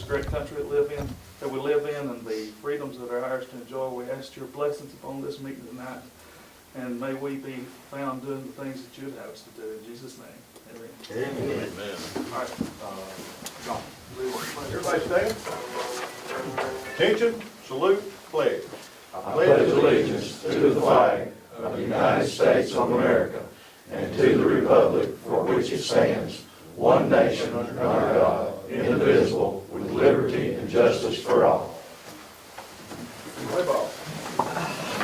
this great country that we live in, and the freedoms that are ours to enjoy. We ask your blessings upon this meeting tonight, and may we be found doing the things that you'd have us to do. In Jesus' name, amen. Amen. All right, John. Everybody stand. Attention, salute, pledge. I pledge allegiance to the flag of the United States of America and to the republic for which it stands, one nation under God, indivisible, with liberty and justice for all. Play ball.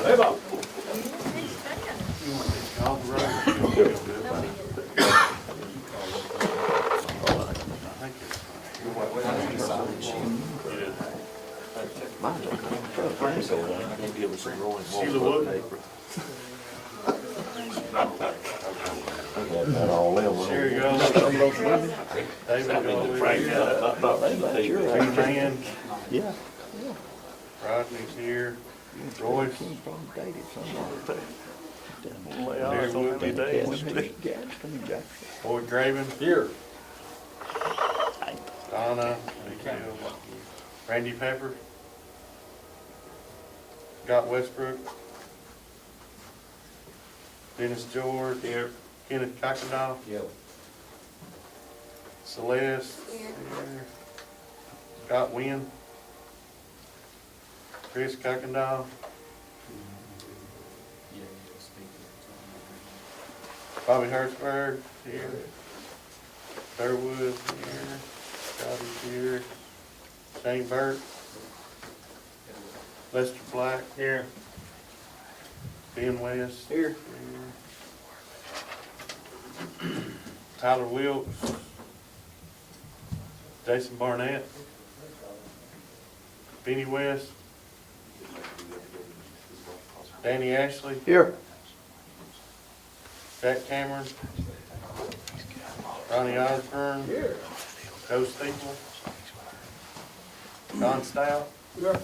Play ball. Sheila Wood. There you go. David, man. Yeah. Rodney's here. Royce. Derek Wood, Boyd Graven. Here. Donna. Randy Pepper. Scott Westbrook. Dennis George. Here. Kenneth Cockendall. Yep. Celeste. Here. Scott Wynn. Chris Cockendall. Bobby Hertzberg. Here. Thurwood. Here. Scotty's here. Shane Burke. Lester Black. Here. Ben West. Here. Tyler Wilkes. Jason Barnett. Benny West. Danny Ashley. Here. Jack Cameron. Ronnie Osborne. Here. Joe Steeple. John Stout. Here.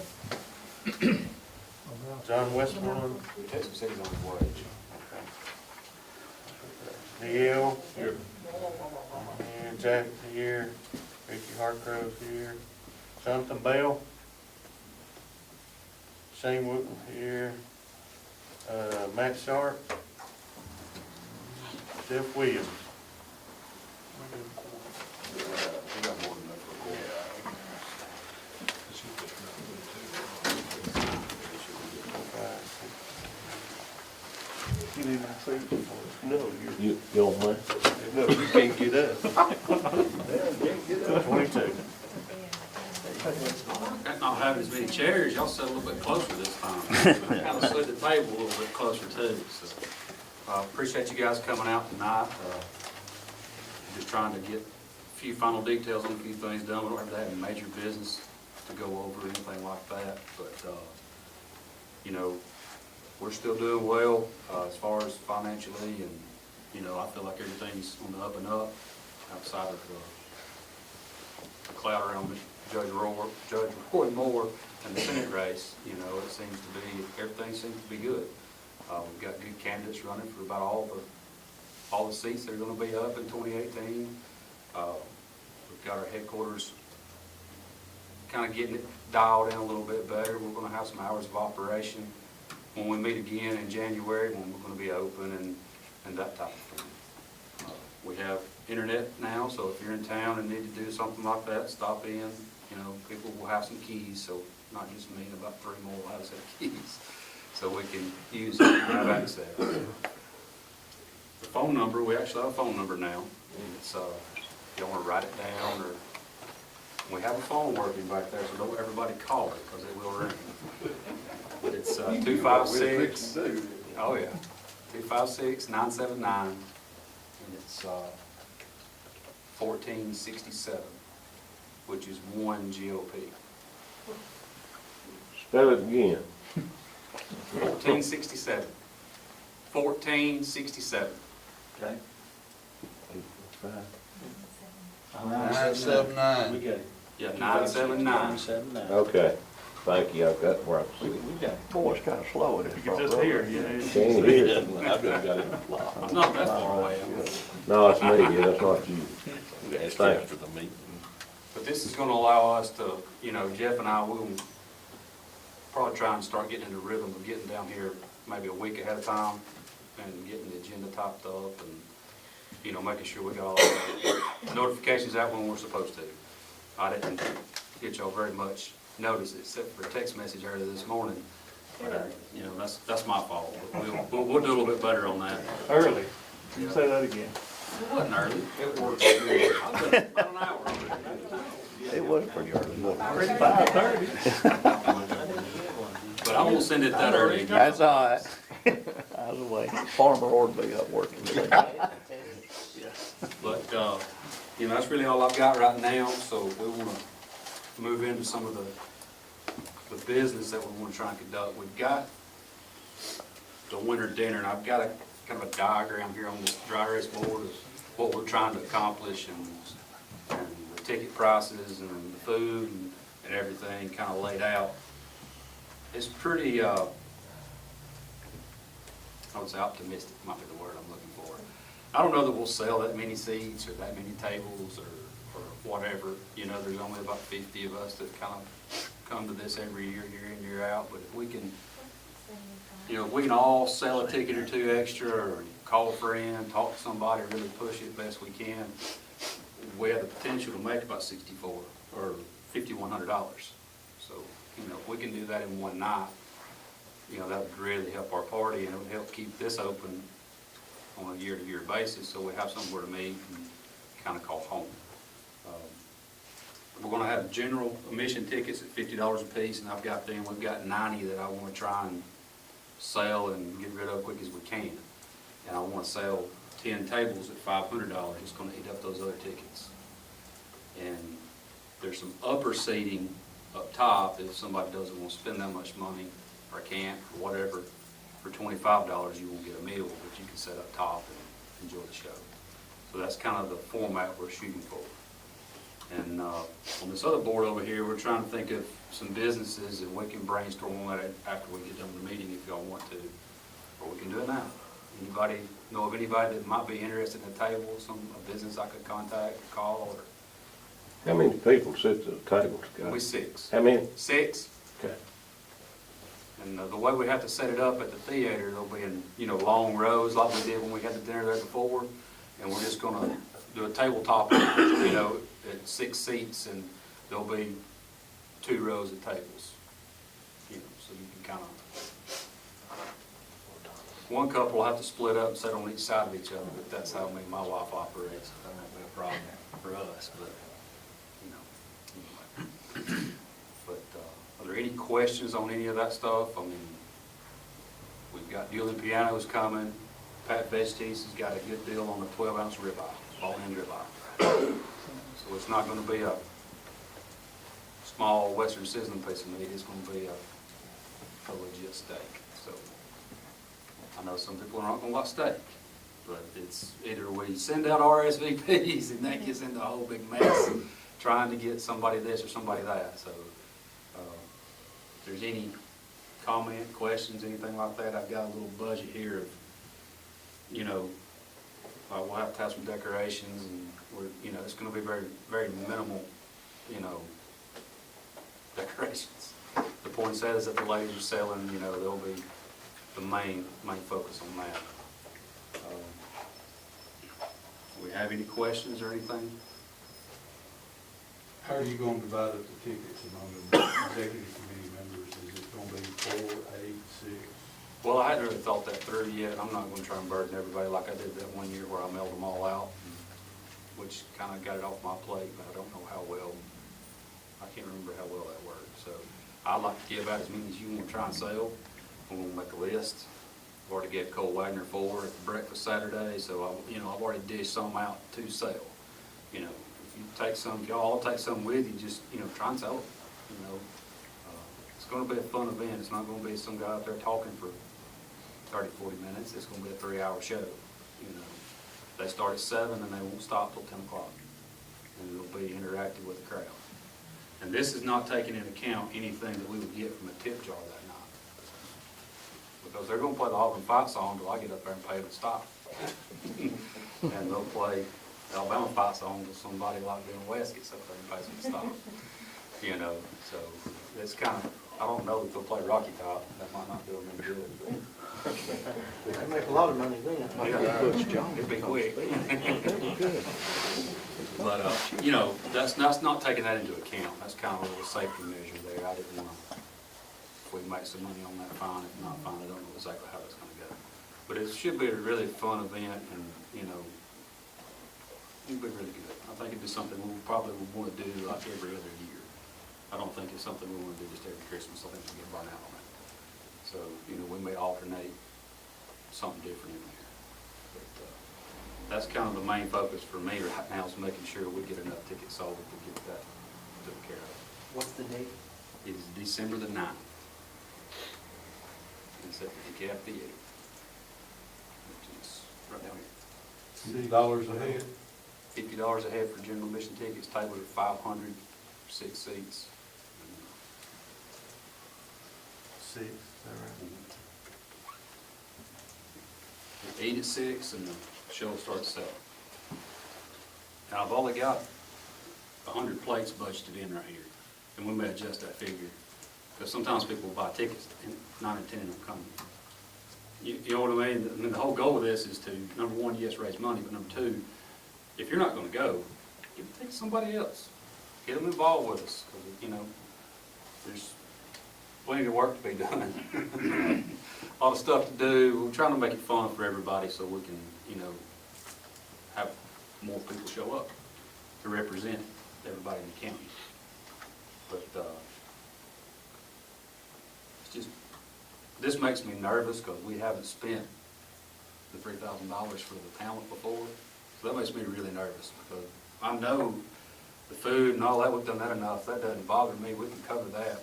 John Westmoreland. DL. Here. And Jack here. Ricky Hartgrove's here. Jonathan Bell. Shane Wooten here. Matt Sharp. Jeff Williams. You need my seat? No, You don't mind? no, you can't get up. 22. Not having as many chairs, y'all sit a little bit closer this time. Kind of slid the table a little bit closer too, so. Appreciate you guys coming out tonight. Just trying to get a few final details on a few things done. We don't have to have any major business to go over or anything like that, but, you know, we're still doing well, as far as financially, and, you know, I feel like everything's on the up and up outside of, the cloud around Judge Roy Moore and the Senate race. You know, it seems to be, everything seems to be good. We've got good candidates running for about all the seats that are gonna be up in 2018. We've got our headquarters kind of getting it dialed in a little bit better. We're gonna have some hours of operation when we meet again in January, when we're gonna be open and that type of thing. We have internet now, so if you're in town and need to do something like that, stop in. You know, people will have some keys, so not just me, about 3 more will have a set of keys, so we can use it and have access. The phone number, we actually have a phone number now. It's, if you want to write it down, or we have a phone working back there, so don't everybody call it, because it will ring. It's 256. Oh yeah, 256-979, and it's 1467, which is 1 GOP. Spell it again. 1467. 1467. Okay. 979. We got it. Yeah, 979. Okay, thank you, I've got where We got it. Boy, it's kinda slow in You this can front just row. hear, you know. Can't hear it. I'm not that far away. No, it's me, yeah, that's not you. We asked Thank after the meeting. But this is gonna allow us to, you know, Jeff and I will probably try and start getting into the rhythm of getting down here maybe a week ahead of time and getting the agenda typed up and, you know, making sure we got all the notifications out when we're supposed to. I didn't get y'all very much notice except for a text message earlier this morning. But, you know, that's my fault. But we'll do a little bit better on that. Early. Yeah. Say that again. It wasn't early. It worked. I've been about an hour. It was pretty early. wasn't it? Already 5:30. But I won't send it that early. That's all right. I was away. Farmer ought to be up working today. But, you know, that's really all I've got right now, so we want to move into some of the business that we want to try and conduct. We've got the winter dinner, and I've got a kind of a diagram here on this dry erase board of what we're trying to accomplish and the ticket prices and the food and everything kind of laid out. It's pretty, I would say optimistic might be the word I'm looking for. I don't know that we'll sell that many seats or that many tables or whatever. You know, there's only about 50 of us that kind of come to this every year, year in, year out. But if we can, you know, if we can all sell a ticket or two extra or call a friend, talk to somebody, really push it best we can, we have the potential to make about $6,400 or $5,100. So, you know, if we can do that in one night, you know, that would really help our party and it would help keep this open on a year-to-year basis so we have somewhere to meet and kind of call home. We're gonna have general admission tickets at $50 a piece, and I've got them, we've got 90 that I wanna try and sell and get rid of quick as we can. And I wanna sell 10 tables at $500, it's gonna eat up those other tickets. And there's some upper seating up top, if somebody doesn't wanna spend that much money, or can't, or whatever, for $25 you won't get a meal, but you can sit up top and enjoy the show. So that's kind of the format we're shooting for. And on this other board over here, we're trying to think of some businesses, and we can brainstorm on that after we get done with the meeting if y'all want to, or we can do it now. Anybody know of anybody that might be interested in a table, a business I could contact, or call, or? How many people sit at the table, It'll be Scott? 6. How many? 6. Okay. And the way we have to set it up at the theater, there'll be in, you know, long rows like we did when we had the dinner there before. And we're just gonna do a tabletop, you know, at 6 seats, and there'll be 2 rows of tables. You know, so you can kind of, one couple will have to split up and sit on each side of each other, but that's how me and my wife operates. That won't be a problem for us, but, you know, anyway. But, are there any questions on any of that stuff? I mean, we've got dueling pianos coming. Pat Vestes has got a good deal on a 12-ounce ribeye, bone-in ribeye. So it's not going to be a small Western sizzling piece of meat. It's going to be a legit steak. So I know some people are not going to like steak, but it's either we send out RSVPs and that gets into a whole big mess trying to get somebody this or somebody that. So if there's any comment, questions, anything like that, I've got a little budget here of, you know, we'll have to have some decorations, and we're, you know, it's going to be very, very minimal, you know, decorations. The poinsettias that the ladies are selling, you know, they'll be the main focus on that. Do we have any questions or anything? How are you going to divide up the tickets among the executive committee members? Is it going to be 4, 8, 6? Well, I hadn't really thought that through yet. I'm not going to try and burden everybody like I did that one year where I mailed them all out, which kind of got it off my plate, but I don't know how well, I can't remember how well that worked. So I'd like to give out as many as you want to try and sell. I'm going to make a list. I've already gave Cole Wagner 4 at the breakfast Saturday, so I've already dished some out to sell. You know, if you take some, if y'all all take some with you, just, you know, try and sell it. You know, it's going to be a fun event. It's not going to be some guy out there talking for 30, 40 minutes. It's going to be a 3-hour show. You know, they start at 7 and they won't stop till 10 o'clock. And it'll be interactive with the crowd. And this is not taking into account anything that we would get from a tip jar that night. Because they're going to play the Auburn fight song until I get up there and pay them to stop. And they'll play Alabama fights on with somebody like Bill West gets up there and pays them to stop. You know, so it's kind of, I don't know if they'll play Rocky Top. That might not do them any good, but. They make a lot of money then. It'd be quick. But, you know, that's not taking that into account. That's kind of a little safety measure there. I didn't want to, if we make some money on that, fine. If not, fine. I don't know exactly how that's going to go. But it should be a really fun event and, you know, it'll be really good. I think it'd be something we probably would want to do like every other year. I don't think it's something we want to do just every Christmas. I think we get burnt out on it. So, you know, we may alternate something different in there. But that's kind of the main focus for me right now is making sure we get enough tickets sold to get that taken care of. What's the date? It is December the 9th. It's at the DeKalb Theater, which is right down here. $6 a head. $50 a head for general admission tickets, tables are 500, 6 seats. 6, is that right? We eat at 6 and the show starts at 7. Now, I've only got 100 plates budgeted in right here, and we may adjust that figure, because sometimes people buy tickets and 9 or 10 of them coming. You know what I mean? I mean, the whole goal of this is to, number one, yes, raise money, but number two, if you're not gonna go, give it to somebody else. Get them involved with us, because, you know, there's plenty of work to be done. A lot of stuff to do. We're trying to make it fun for everybody so we can, you know, have more people show up to represent everybody in the county. But it's just, this makes me nervous because we haven't spent the $3,000 for the talent before. So that makes me really nervous because I know the food and all that, we've done that enough. That doesn't bother me. We can cover that.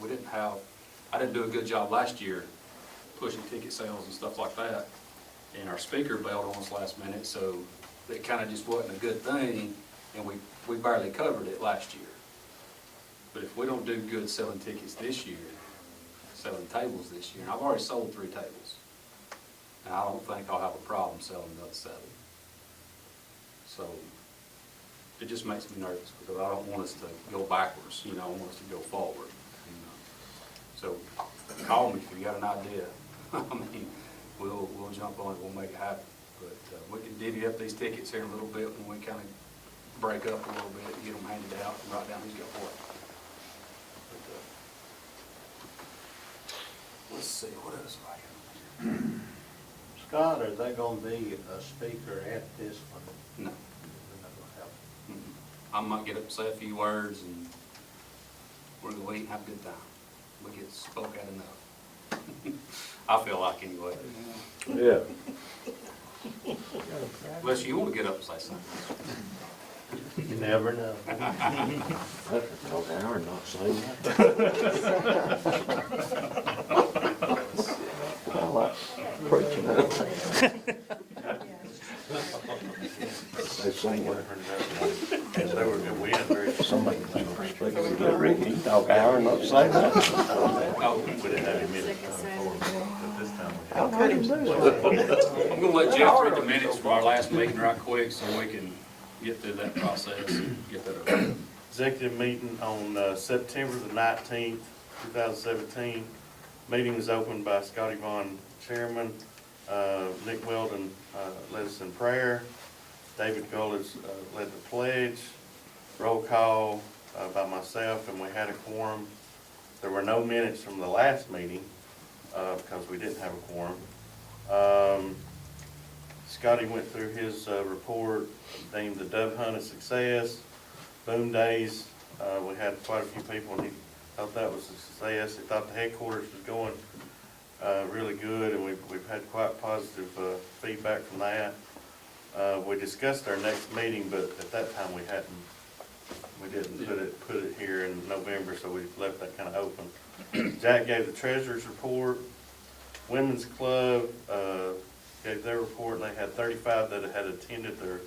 I didn't do a good job last year pushing ticket sales and stuff like that. And our speaker bailed on us last minute, so it kind of just wasn't a good thing, and we barely covered it last year. But if we don't do good selling tickets this year, selling tables this year, and I've already sold 3 tables, and I don't think I'll have a problem selling another 7. So it just makes me nervous because I don't want us to go backwards, you know, I want us to go forward. So call me if you got an idea. I mean, we'll jump on it, we'll make it happen. But we can divvy up these tickets here in a little bit when we kind of break up a little bit, get them handed out, and write down who's got what. But, let's see, what else do I have here? Scott, are they gonna be a speaker at this one? No. They're not gonna have- I might get up and say a few words, and we're going to eat and have a good time. We get spoke at enough. I feel like anyway. Yeah. Unless you want to get up and say something. You never know. Okay, I'm not saying that. I like preaching. They say what? Yes, they were good. We had very, Somebody was going to speak. Ricky, you talk an hour and not say that. we didn't have any minutes at this time. How could him do that? I'm going to let Jeff read the minutes from our last meeting right quick so we can get through that process and get that over. Executive meeting on September the 19th, 2017. Meeting was opened by Scotty Vaughn, chairman. Nick Weldon led us in prayer. David Gullis led the pledge. Roll call by myself, and we had a quorum. There were no minutes from the last meeting because we didn't have a quorum. Scotty went through his report, named the dove hunt a success. Boom days, we had quite a few people, and he thought that was a success. He thought the headquarters was going really good, and we've had quite positive feedback from that. We discussed our next meeting, but at that time we didn't put it here in November, so we left that kind of open. Jack gave the treasurer's report. Women's Club gave their report, and they had 35 that had attended their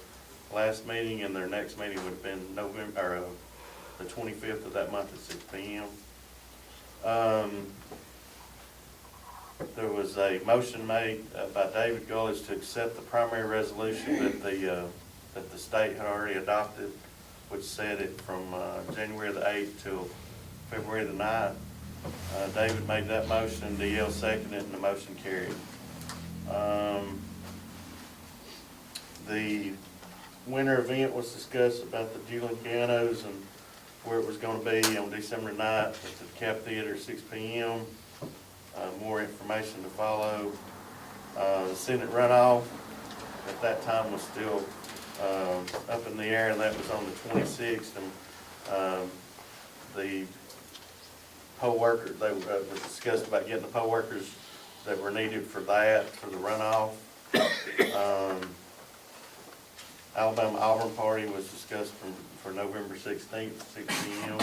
last meeting, and their next meeting would have been November, or the 25th of that month at 6 p.m. There was a motion made by David Gullis to accept the primary resolution that the that the state had already adopted, which set it from January the 8th till February the 9th. David made that motion, DL seconded it, and the motion carried. The winter event was discussed about the dueling pianos and where it was going to be on December 9th at the DeKalb Theater, 6 p.m. More information to follow. The Senate runoff at that time was still up in the air, and that was on the 26th. And the poll workers, they was discussed about getting the poll workers that were needed for that, for the runoff. Alabama-Auburn party was discussed for November 16th, 6 p.m.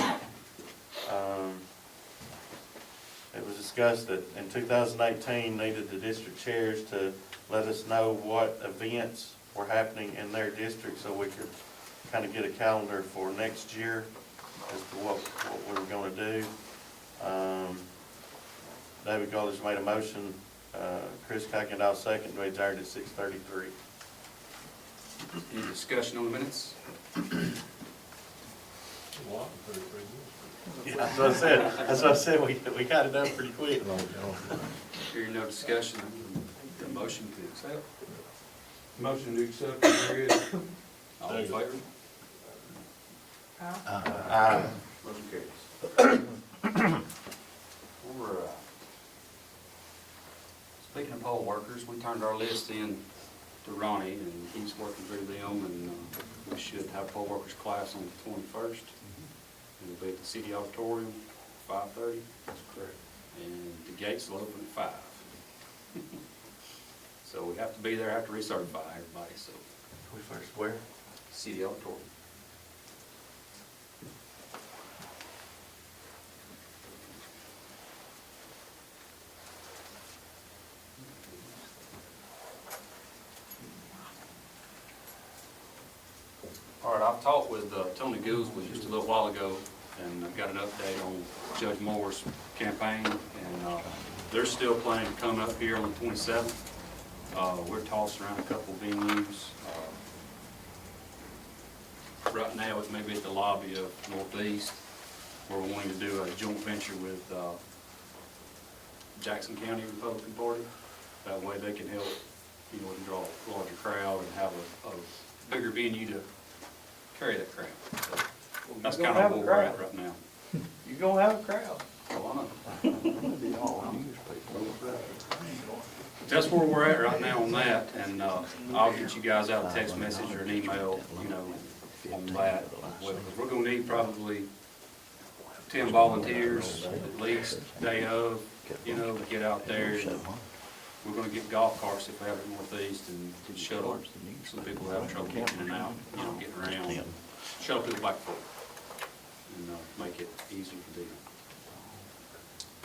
It was discussed that in 2018 needed the district chairs to let us know what events were happening in their district so we could kind of get a calendar for next year as to what we were going to do. David Golders made a motion, Chris Kuykendall second, to adjourn at 6:33. Any discussion on the minutes? Yeah, that's what I said. That's what I said. We got it done pretty quick. Hearing no discussion, the motion to accept. Motion to accept the read. All in favor? Aye. Motion carries. We're, speaking of poll workers, we turned our list in to Ronnie, and he's working through them, and we should have a poll workers class on the 21st. It'll be at the city auditorium, 5:30. That's correct. And the gates will open at 5. So we have to be there, have to recertify everybody, so. We first where? City auditorium. All right, I've talked with Tony Goolsby just a little while ago, and I've got an update on Judge Moore's campaign, and they're still planning to come up here on the 27th. We're tossing around a couple venues. Right now, it may be at the lobby of Northeast, where we're wanting to do a joint venture with Jackson County Republican Party. That way they can help, draw a larger crowd and have a bigger venue to carry that crowd. So that's kind of where we're at right now. You're gonna have a crowd. Oh, I know. That's where we're at right now on that, and I'll get you guys out a text message or an email, on that. We're gonna need probably 10 volunteers at least, day of, to get out there. And we're gonna get golf carts if we have it Northeast, and shuttle some people who have trouble getting in and out, getting around. Shuttle people back and forth, and make it easier for them.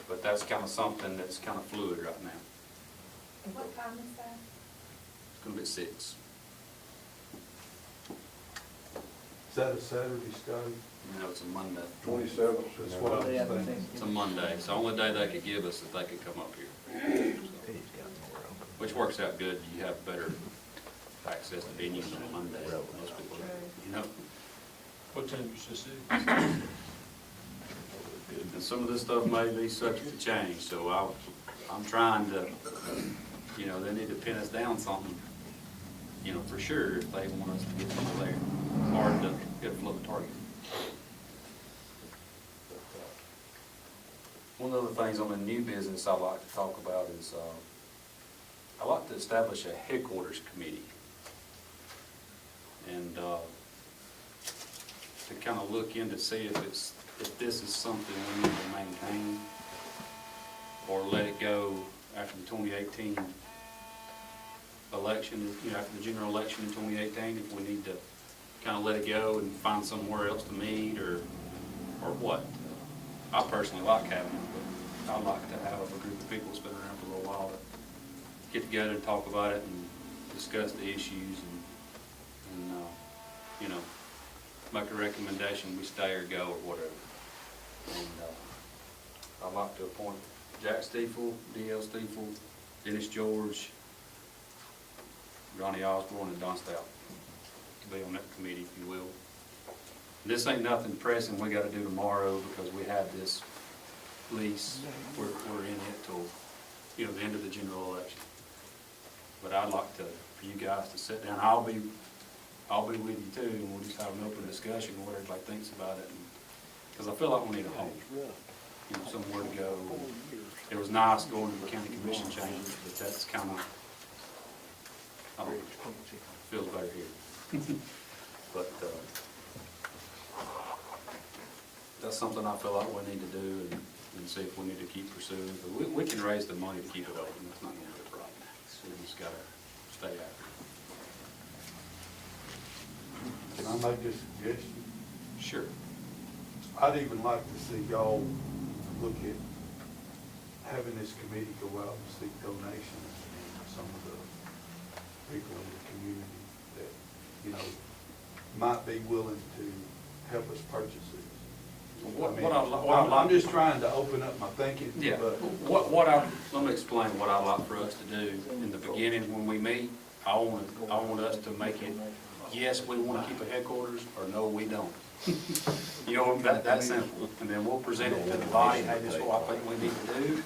But that's kind of something that's kind of fluid right now. And what time is that? It's gonna be at 6. Is that a Saturday, Scotty? It's a Monday. 27th. That's what I was thinking. It's a Monday. It's the only day they could give us if they could come up here. So, which works out good. You have better access to venues on a Monday. Most people, What time you should see? And some of this stuff may be subject to change, so I'm trying to, they need to pin us down something, for sure, if they want us to get people there. It's hard to get a float target. One of the things on the new business I like to talk about is, I like to establish a headquarters committee. And to kind of look in to see if this is something we need to maintain or let it go after the 2018 election, after the general election in 2018, if we need to kind of let it go and find somewhere else to meet or what. I personally like having it, but I'd like to have a group of people that's been around for a little while to get together and talk about it and discuss the issues and make a recommendation, we stay or go or whatever. And I'd like to appoint Jack Stiefel, D.L. Stiefel, Dennis George, Ronnie Osborne, and Don Stout to be on that committee, if you will. This ain't nothing pressing we gotta do tomorrow because we have this lease, we're in it till, you know, the end of the general election. But I'd like for you guys to sit down, I'll be with you too, and we'll just have an open discussion on what everybody thinks about it. Because I feel like we need a home, you know, somewhere to go. It was nice going to the county commission changes, but that's kind of, I don't know, feels better here. But, that's something I feel like we need to do and see if we need to keep pursuing. But we can raise the money to keep it open, that's not gonna be a problem. So we just gotta stay after Can I make a suggestion? it. Sure. I'd even like to see y'all look at having this committee go out and seek donations from some of the people in the community that, you know, might be willing to help us purchase these. I'm just trying to open up my thinking. Yeah, But let me explain what I'd like for us to do. In the beginning, when we meet, I want us to make it, yes, we want to keep a headquarters, or no, we don't. You know, that simple. And then we'll present it to the body, hey, this is what I think we need to do.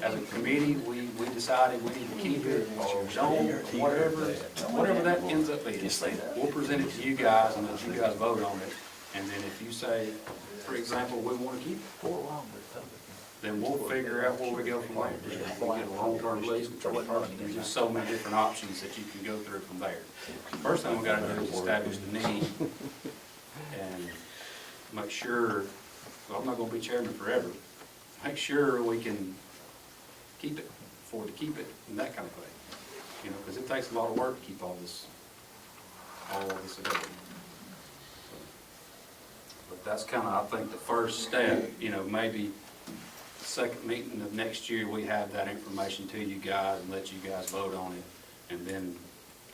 As a committee, we decided we need to keep it, or don't, whatever that ends up being. We'll present it to you guys, and let you guys vote on it. And then if you say, for example, we want to keep it, then we'll figure out where we go from there. If we get a long-term lease, there's just so many different options that you can go through from there. First thing we gotta do is establish the need and make sure, well, I'm not gonna be chairman forever, make sure we can keep it, afford to keep it, and that kind of thing. You know, because it takes a lot of work to keep all this together. But that's kind of, I think, the first step, you know, maybe the second meeting of next year, we have that information to you guys and let you guys vote on it. And then,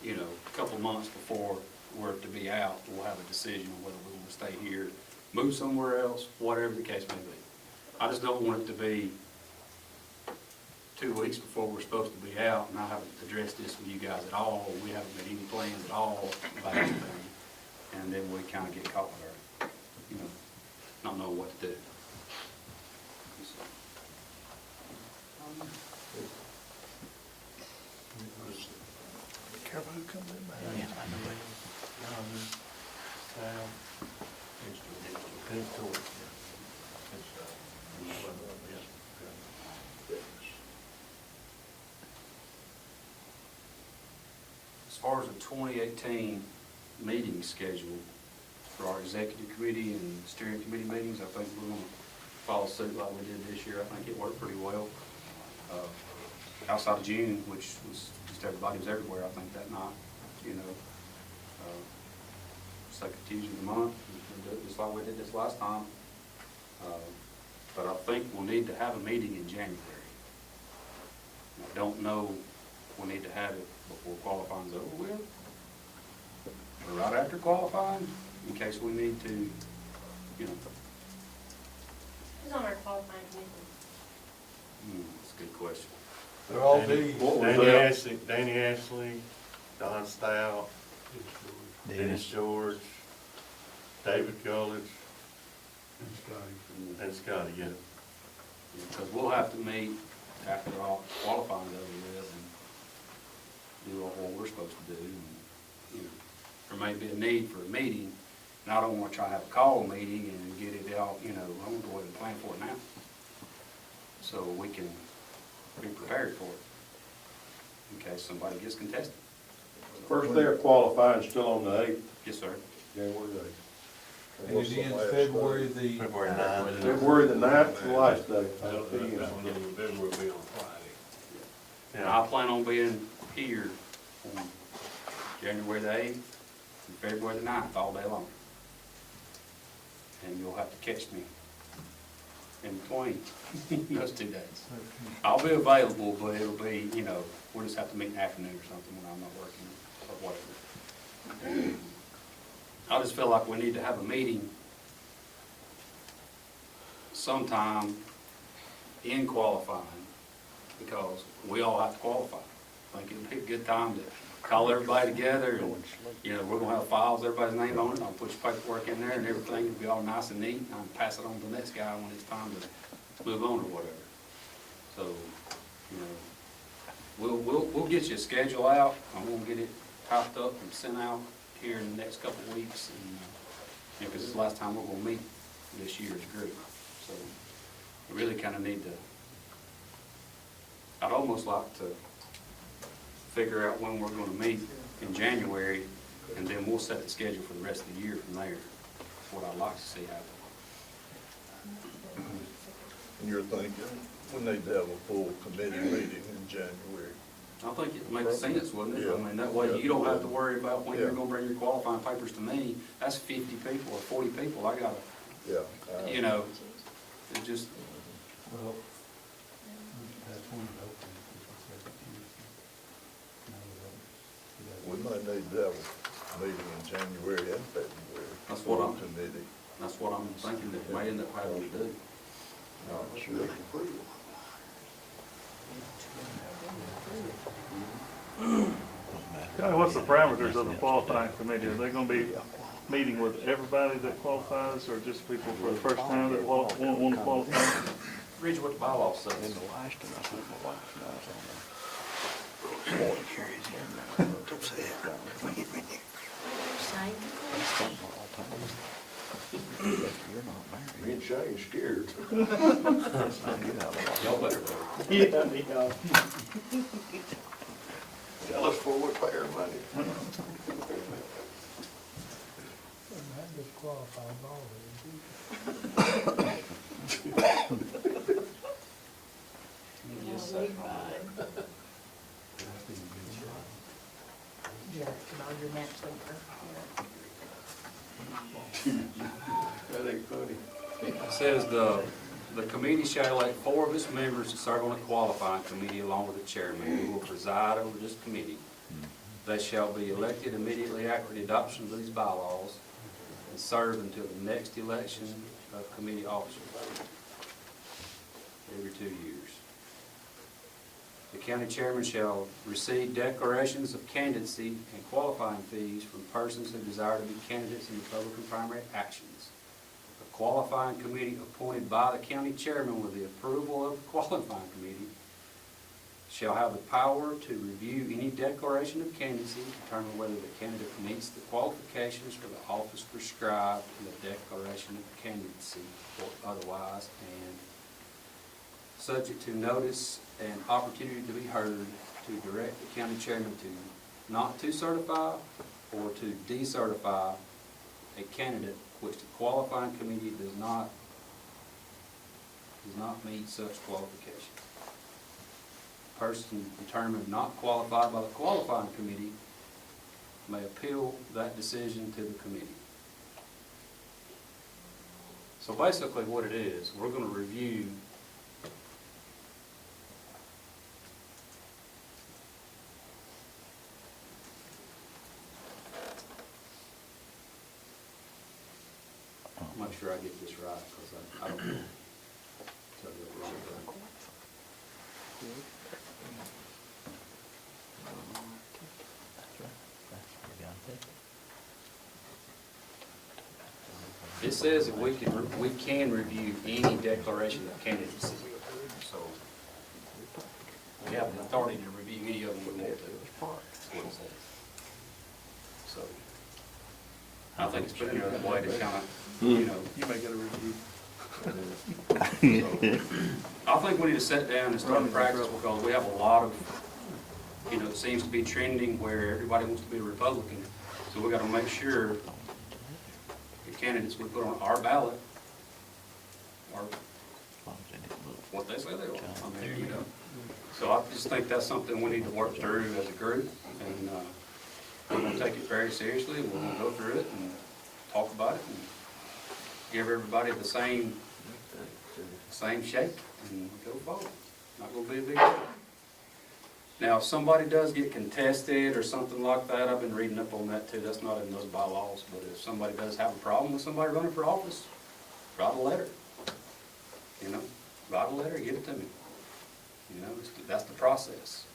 you know, a couple months before we're to be out, we'll have a decision on whether we want to stay here, move somewhere else, whatever the case may be. I just don't want it to be 2 weeks before we're supposed to be out, and I haven't addressed this with you guys at all. We haven't made any plans at all about anything. And then we kind of get caught there, you know, not knowing what to do. Careful who comes in behind. Yeah, I know it. As far as the 2018 meeting schedule for our executive committee and steering committee meetings, I think we're going to follow suit like we did this year. I think it worked pretty well. Outside of June, which was just everybody was everywhere, I think that night, you know. Second Tuesday of the month, we'll do it just like we did this last time. But I think we'll need to have a meeting in January. I don't know if we need to have it before qualifying's over with, or right after qualifying, in case we need to, you know. Who's on our qualifying committee? That's a good question. they're all these. Danny Ashley, Don Stout, Dennis George, David Gullich, and Scotty, yeah. Because we'll have to meet after all qualifying's over with and do what we're supposed to do. And, you know, there may be a need for a meeting, and I don't want to try to have a call meeting and get it out, you know, I want to go ahead and plan for it now. So we can be prepared for it in case somebody gets contested. First day of qualifying still on the 8th. Yes, sir. January 8th. And it ends February the. February 9th. February the 9th, the last day. And I plan on being here on January the 8th and February the 9th, all day long. And you'll have to catch me in between those 2 days. I'll be available, but it'll be, you know, we'll just have to meet in the afternoon or something when I'm not working or whatever. I just feel like we need to have a meeting sometime in qualifying, because we all have to qualify. I think it'd be a good time to call everybody together and, you know, we're gonna have files, everybody's name on it. I'll put your paperwork in there and everything will be all nice and neat. And I'll pass it on to the next guy when it's time to move on or whatever. So, you know, we'll get you a schedule out. I'm gonna get it typed up and sent out here in the next couple of weeks. And, you know, 'cause it's the last time we're gonna meet this year as a group. So we really kinda need to, I'd almost like to figure out when we're gonna meet in January, and then we'll set the schedule for the rest of the year from there. That's what I'd like to see happen. And you're thinking, we need to have a full committee meeting in January. I think it makes sense, wouldn't it? I Yeah. mean, that way you don't have to worry about when you're Yeah. gonna bring your qualifying papers to me. That's 50 people or 40 people. I gotta, Yeah. you know, it just, Well, that's one of the openings. We might need to have a meeting in January and February. That's what I'm- Full committee. that's what I'm thinking that we may end up having to do. Sure. Kind of what's the parameters of the qualifying committee? Are they gonna be meeting with everybody that qualifies, or just people for the first time that want to qualify? Read what the bylaw says. In the last one, I think my wife and I was on there. Don't say it. You're not married. Me and Shane scared. Y'all better vote. Yeah. Tell us before we pay our money. Yes, sir. Yeah, on your next paper. That ain't funny. It says the committee shall elect 4 of its members to serve on the qualifying committee along with the chairman, who will preside over this committee. They shall be elected immediately after the adoption of these bylaws and serve until the next election of committee officers every 2 years. The county chairman shall receive declarations of candidacy and qualifying fees from persons who desire to be candidates in Republican primary actions. A qualifying committee appointed by the county chairman with the approval of the qualifying committee shall have the power to review any declaration of candidacy, determine whether the candidate meets the qualifications for the office prescribed in the declaration of candidacy or otherwise, and subject to notice and opportunity to be heard, to direct the county chairman to not to certify or to decertify a candidate which the qualifying committee does not meet such qualifications. Person determined not qualified by the qualifying committee may appeal that decision to the committee. So basically what it is, we're going to review make sure I get this right, because I don't know. Tell you the wrong thing. It says that we can review any declaration of candidacy. So we have the authority to review any of them we want to. That's what it says. So I think it's put in there that way to kind of, you know. You may get a review. I think we need to sit down and start practice, because we have a lot of, you know, it seems to be trending where everybody wants to be a Republican. So we got to make sure the candidates we put on our ballot are what they say they are. I mean, you know. So I just think that's something we need to work through as a group, and we're going to take it very seriously. We're going to go through it and talk about it and give everybody the same shake and go forward. Not going to be a big deal. Now, if somebody does get contested or something like that, I've been reading up on that too. That's not in those bylaws, but if somebody does have a problem with somebody running for office, write a letter. You know, write a letter, give it to me. You know, that's the process.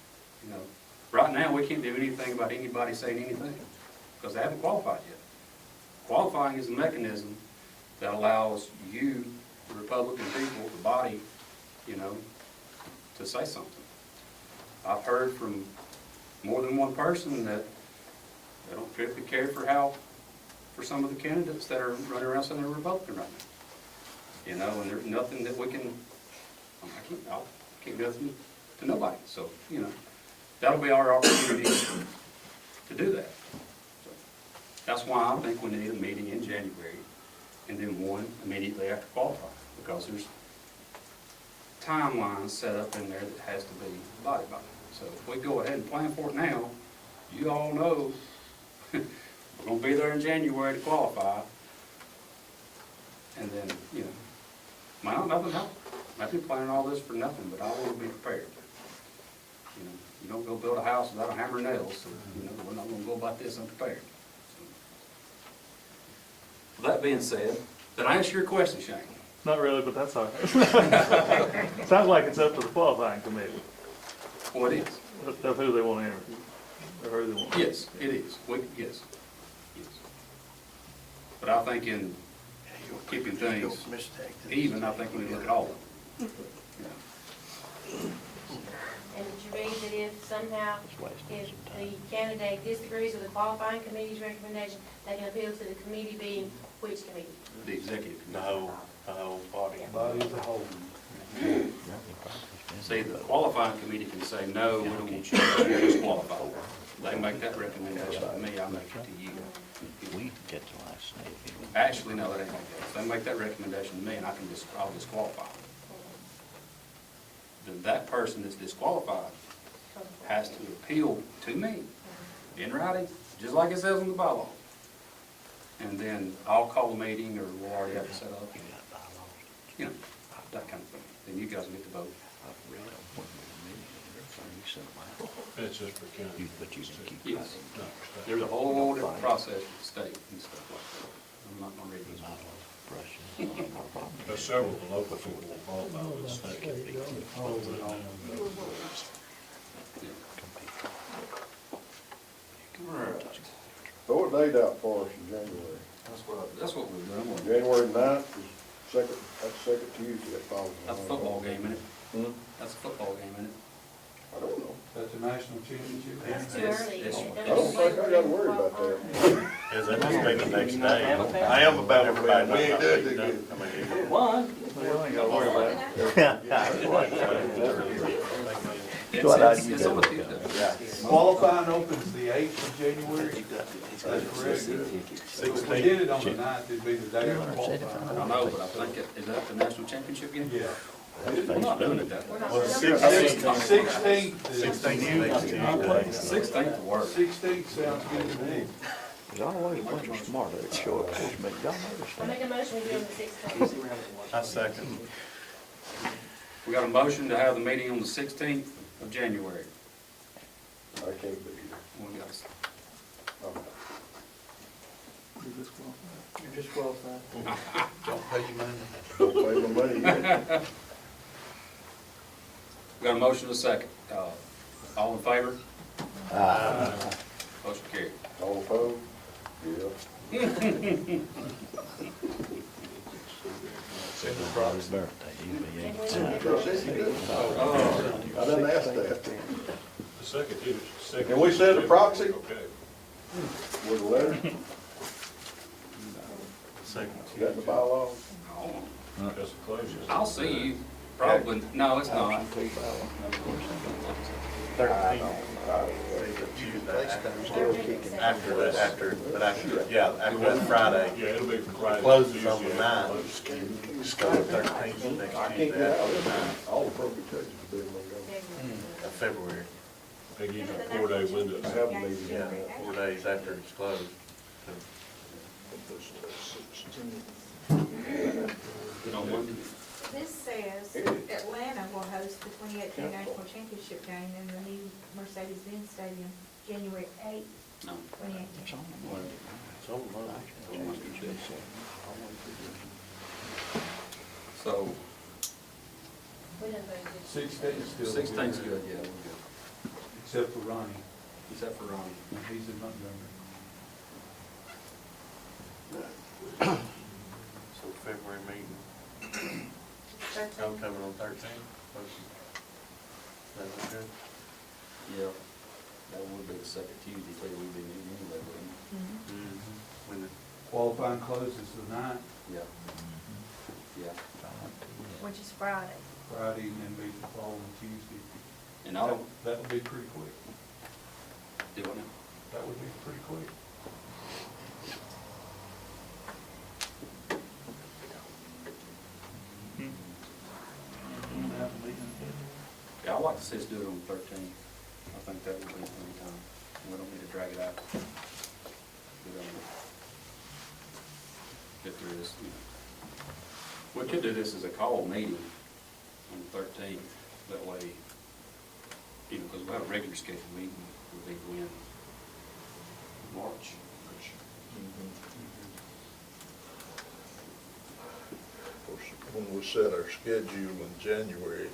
You know, Right now, we can't do anything about anybody saying anything, because they haven't qualified yet. Qualifying is a mechanism that allows you, the Republican people, the body, you know, to say something. I've heard from more than one person that they don't particularly care for some of the candidates that are running around saying they're Republican right now. You know, and there's nothing that we can, I can't do nothing to nobody. So, you know, that'll be our opportunity to do that. So, that's why I think we need a meeting in January and then one immediately after qualifying, because there's timelines set up in there that has to be abided by. So if we go ahead and plan for it now, you all know we're gonna be there in January to qualify. And then, you know, might nothing happen. I've been planning all this for nothing, but I want to be prepared. You know, you don't go build a house without a hammer and nails, so, you know, we're not gonna go about this unprepared. So, with that being said, did I answer your question, Shane? Not really, but that's all right. Sounds like it's up to the qualifying committee Well, it is. of who they want to interview, or who they want. Yes, it is. Yes. But I think in keeping things even, I think we need to look at all of them. And did you read that if somehow, if the candidate disagrees with the qualifying committee's recommendation, they can appeal to the committee being which committee? The executive The committee. whole body. Body as a whole. See, the qualifying committee can say, no, we don't want you to disqualify. They make that recommendation to me, I make it to you. We get the last name. Actually, no, it ain't like that. If they make that recommendation to me, and I'll disqualify. Then that person that's disqualified has to appeal to me in writing, just like it says in the bylaw. And then I'll call a meeting, or we'll already have it set up, you know, that kind of thing. Then you guys get to vote. That's just for county. But you can keep. Yes. There's a whole different process with the state and stuff like that. I'm not gonna read this. There's several of the local people will qualify with the state. All right. Throw a date out for us in January. That's what we're doing. January 9th is that's second Tuesday, that falls on. That's a football game, isn't it? Hmm? That's a football game, isn't it? I don't know. That's a national championship. That's too Yes, early. yes. I don't think I gotta worry about that. Is that just make the next day? I am about everybody. We ain't done too good. Well, you ain't gotta worry about it. It's on a Tuesday. Qualifying opens the 8th of January. That's correct. If we did it on the 9th, it'd be the day of qualifying. I know, but I think, is that the national championship game? Yeah. We're not doing it that way. Well, 16th. 16th will work. 16th sounds good to me. There's always a bunch of smart that show up to this meeting. Y'all notice I that? make a motion, we do it on the 16th. I second. We got a motion to have the meeting on the 16th of January. I can't be here. We got a- You're disqualified. Don't pay your money. Don't pay my money yet. We got a motion to second. All in favor? Motion carried. All opposed? Yeah. His birthday, he'll be And 18. we do it. I didn't ask that. The second. Can we send a proxy? Okay. With a letter? Second. Got in the bylaws? That's a closure. I'll see you, probably, no, it's not. 13. After that, after that Friday. Yeah, it'll be from Friday. Closes on the Tuesday. 9th. It's got the 13th next I can't Tuesday get out after of the there. 9th All the appropriate churches will be able of February. They give you a 4-day window. to go. I have a meeting. Yeah, 4 days after it's closed. On Monday. This says Atlanta will host the 2018 National Championship game in the new Mercedes-Benz Stadium, January 8th, No. 2018. It's on Monday. So, We done voted. 16th still. 16th's good, yeah, we're good. except for Ronnie, except for Ronnie. he's in Montgomery. So February meeting, I'm 13th. coming on 13th. That was good. Yeah, that would be the second Tuesday, too, we'd be meeting anyway, wouldn't When the Qualifying closes the 9th, we? Yeah. Yeah. Which is Friday. Friday, and then meet the following Tuesday. And I'll, That would be pretty quick. do it now. That would be pretty quick. Yeah, I'd like to see us do it on the 13th. I think that would be plenty of time. We don't need to drag it out. Get through this, you know. We could do this as a call meeting on the 13th. That way, you know, because we have a regular scheduled meeting, would be when? March. Of course, when we set our schedule in January,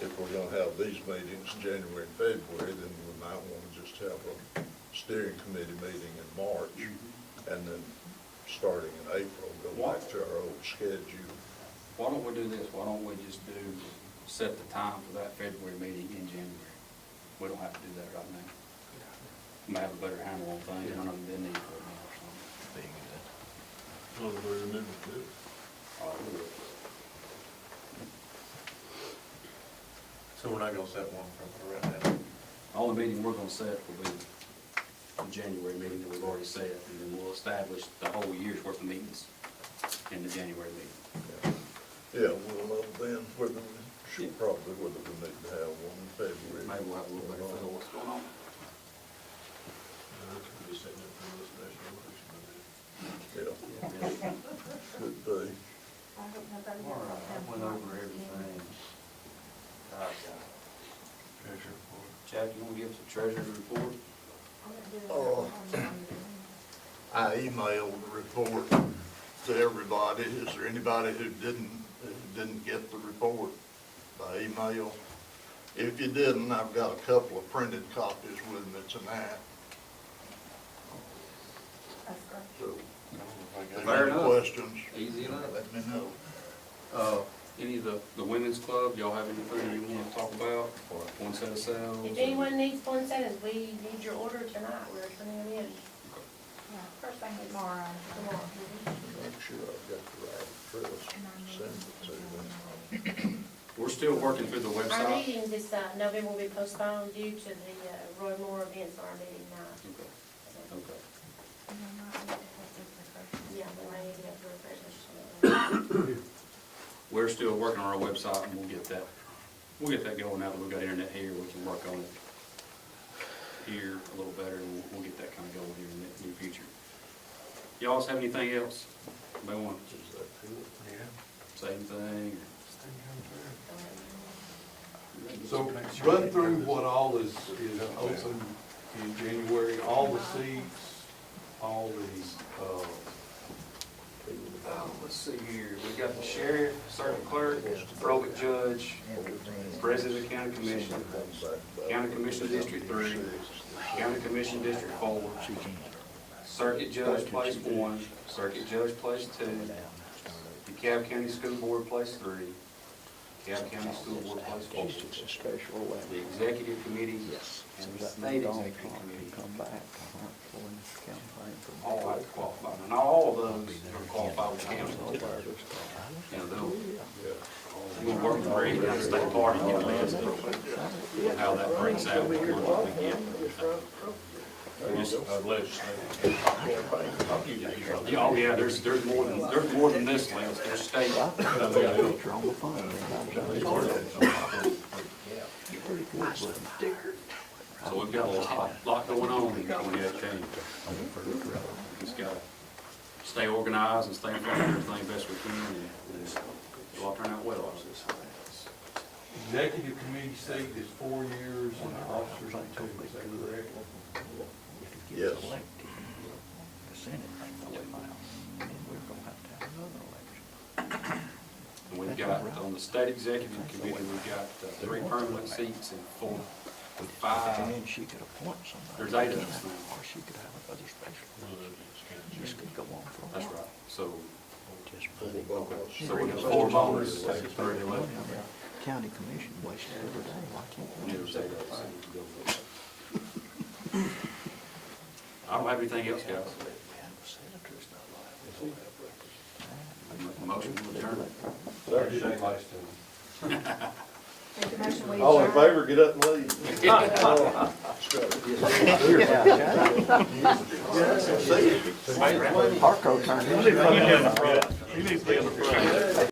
if we're gonna have these meetings in January and February, then we might wanna just have a steering committee meeting in March, and then starting in April, go back to our old schedule. Why don't we do this? Why don't we just set the time for that February meeting in January? We don't have to do that right now. We may have a better handle on things. I don't know if they need for it now or something. Well, we remember to. All right, we'll do it. So we're not gonna set one for right now. The only meeting we're gonna set will be the January meeting that we've already set, and then we'll establish the whole year's worth of meetings in the January meeting. Yeah, we'll know then whether, probably whether we need to have one in February. Maybe we'll have a little better feel what's going on. Could be setting up for a special election. Yeah, could be. I hope nobody All got right, I them. went over everything. Treasure report. Jack, you wanna give us a treasurer's report? Oh. I emailed the report to everybody. Is there anybody who didn't get the report by email? If you didn't, I've got a couple of printed copies with me tonight. That's great. So, I if got Fair any enough. questions, Easy enough. let me know. Any of the women's club, y'all have anything you wanna talk about, or one set of sales? If anyone needs poinsettias, we need your order tonight, we're turning them in Yeah, first thing tomorrow. tomorrow. Make sure I've got the right address, send it to them. We're still working through the Our website. meeting this November will be postponed due to the Roy Moore events on our meeting night. Okay, So, okay. And then I need to have this refreshment. yeah, we may need to have to refresh this. We're still working on our website, and we'll get that going now that we've got internet here. We can work on it here a little better, and we'll get that kind of going here in the near future. Y'all have anything else? May want to say anything? So run through what all is open in January, all the seats, all the, Let's see here. We've got the sheriff, circuit clerk, probate judge, president of the county commission, county commission District 3, county commission District 4, circuit judge place 1, circuit judge place 2, DeKalb County School Board place 3, DeKalb County School Board place 4, the executive committee, and the state executive committee. All have to qualify, and all of those are qualified with the council. You know, we'll work with Greg down the state party, get a list of how that breaks out, what money we get. Just- Oh, yeah, there's more than this list, there's state. So we've got a lot going on in 2018. Just gotta stay organized and stay in front of everything best we can, and it'll all turn out well. executive committee seat is 4 years and officers are 2, is that correct? Yes. And we We've got, on the state executive committee, we've got 3 permanent seats and 4, And 5, then she could appoint somebody. there's 8 of us now. Or she could have another special. This could go on for a That's while. right. So Just we got 4 bonus, take us 11. County commission wasted every day. Why can't we? There's 8 of us. I don't have anything else, guys. I make a motion to adjourn. Make a motion, we All in adjourn. favor, get up and leave. Harco turned his. He needs to be in the front.